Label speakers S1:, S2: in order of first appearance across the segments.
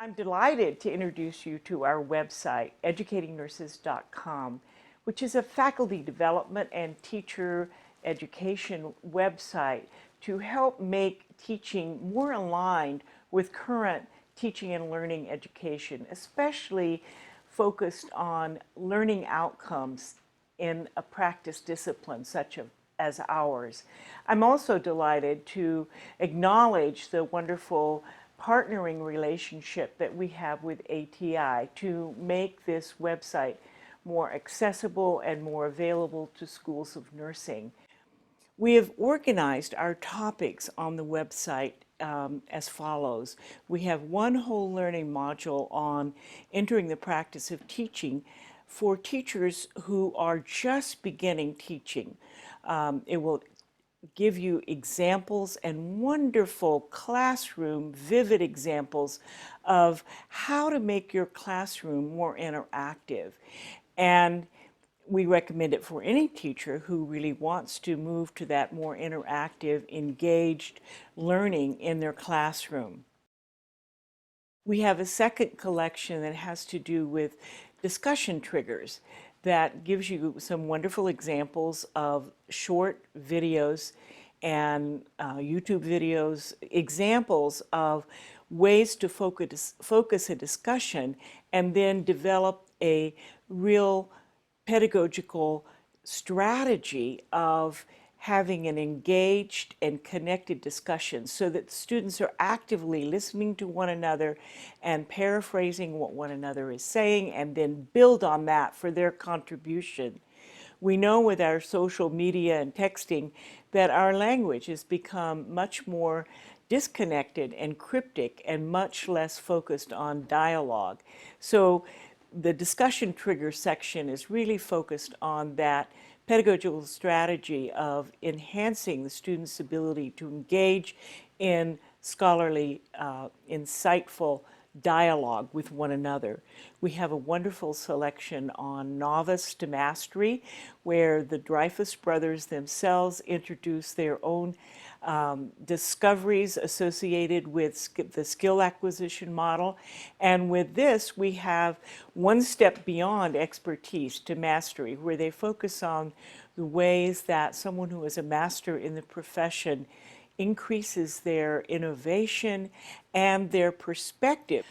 S1: I'm delighted to introduce you to our website, educatingnurses.com, which is a faculty development and teacher education website to help make teaching more aligned with current teaching and learning education, especially focused on learning outcomes in a practice discipline such as ours. I'm also delighted to acknowledge the wonderful partnering relationship that we have with ATI to make this website more accessible and more available to schools of nursing. We have organized our topics on the website as follows. We have one whole learning module on entering the practice of teaching for teachers who are just beginning teaching. It will give you examples and wonderful classroom, vivid examples of how to make your classroom more interactive. And we recommend it for any teacher who really wants to move to that more interactive, engaged learning in their classroom. We have a second collection that has to do with discussion triggers that gives you some wonderful examples of short videos and YouTube videos, examples of ways to focus a discussion and then develop a real pedagogical strategy of having an engaged and connected discussion so that students are actively listening to one another and paraphrasing what one another is saying and then build on that for their contribution. We know with our social media and texting that our language has become much more disconnected and cryptic and much less focused on dialogue. So the discussion trigger section is really focused on that pedagogical strategy of enhancing the student's ability to engage in scholarly, insightful dialogue with one another. We have a wonderful selection on novice to mastery, where the Dreyfus brothers themselves introduce their own discoveries associated with the skill acquisition model. And with this, we have one step beyond expertise to mastery, where they focus on the ways that someone who is a master in the profession increases their innovation and their perspective.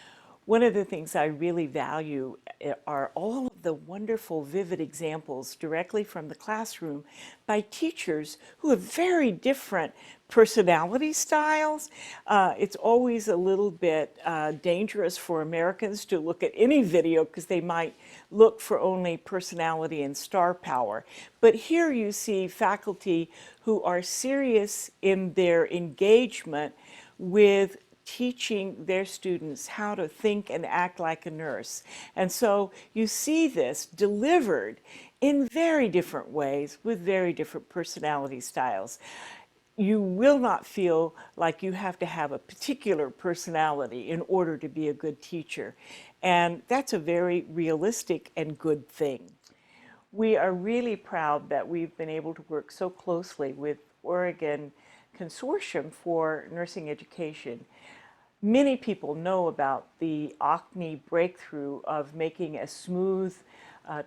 S1: One of the things I really value are all of the wonderful, vivid examples directly from the classroom by teachers who have very different personality styles. It's always a little bit dangerous for Americans to look at any video because they might look for only personality and star power. But here you see faculty who are serious in their engagement with teaching their students how to think and act like a nurse. And so you see this delivered in very different ways with very different personality styles. You will not feel like you have to have a particular personality in order to be a good teacher. And that's a very realistic and good thing. We are really proud that we've been able to work so closely with Oregon Consortium for Nursing Education. Many people know about the OCNI breakthrough of making a smooth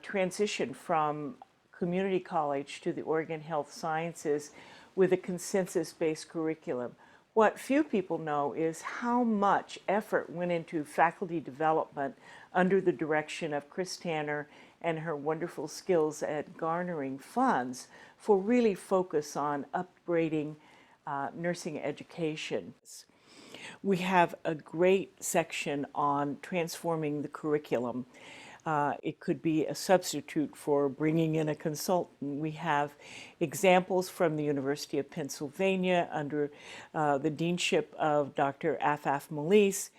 S1: transition from community college to the Oregon Health Sciences with a consensus-based curriculum. What few people know is how much effort went into faculty development under the direction of Chris Tanner and her wonderful skills at garnering funds for really focus on upgrading nursing education. We have a great section on transforming the curriculum. It could be a substitute for bringing in a consultant. We have examples from the University of Pennsylvania under the deanship of Dr. Afaf Malis.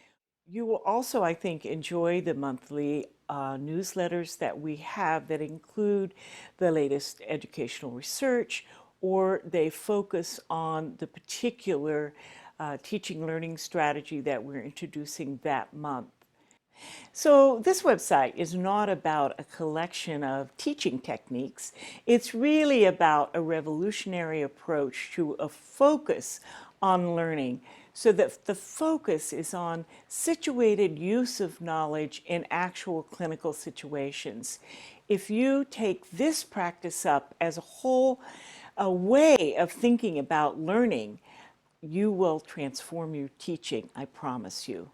S1: You will also, I think, enjoy the monthly newsletters that we have that include the latest educational research, or they focus on the particular teaching learning strategy that we're introducing that month. So this website is not about a collection of teaching techniques. It's really about a revolutionary approach to a focus on learning so that the focus is on situated use of knowledge in actual clinical situations. If you take this practice up as a whole, a way of thinking about learning, you will transform your teaching, I promise you.